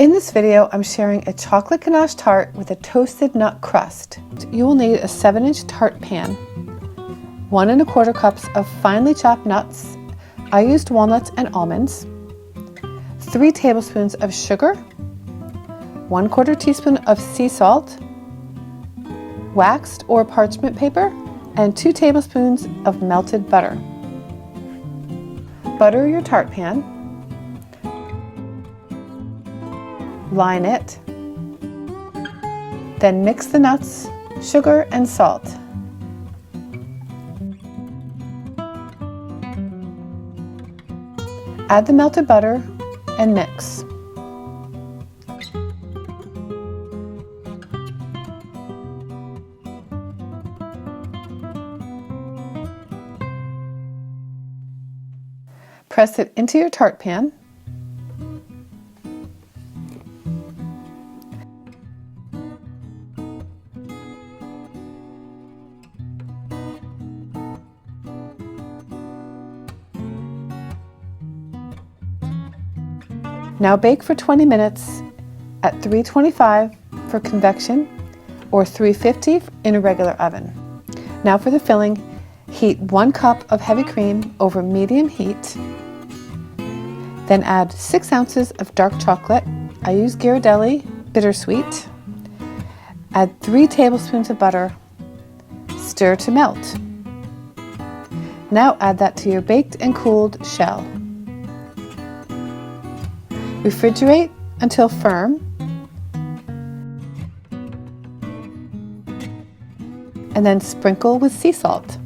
In this video, I'm sharing a chocolate ganache tart with a toasted nut crust. You will need a 7-inch tart pan, 1 1/4 cups of finely chopped nuts. I used walnuts and almonds, 3 tablespoons of sugar, 1/4 teaspoon of sea salt, waxed or parchment paper, and 2 tablespoons of melted butter. Butter your tart pan. Line it. Then mix the nuts, sugar, and salt. Add the melted butter and mix. Press it into your tart pan. Now bake for 20 minutes at 325 for convection or 350 in a regular oven. Now for the filling, heat 1 cup of heavy cream over medium heat. Then add 6 ounces of dark chocolate. I use Ghirardelli Bittersweet. Add 3 tablespoons of butter. Stir to melt. Now add that to your baked and cooled shell. Refrigerate until firm, and then sprinkle with sea salt.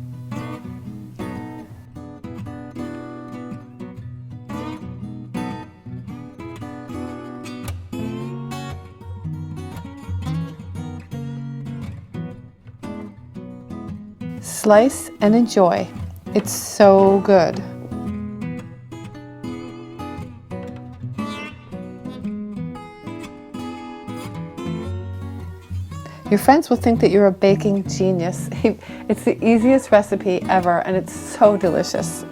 Slice and enjoy. It's so good. Your friends will think that you're a baking genius. It's the easiest recipe ever, and it's so delicious.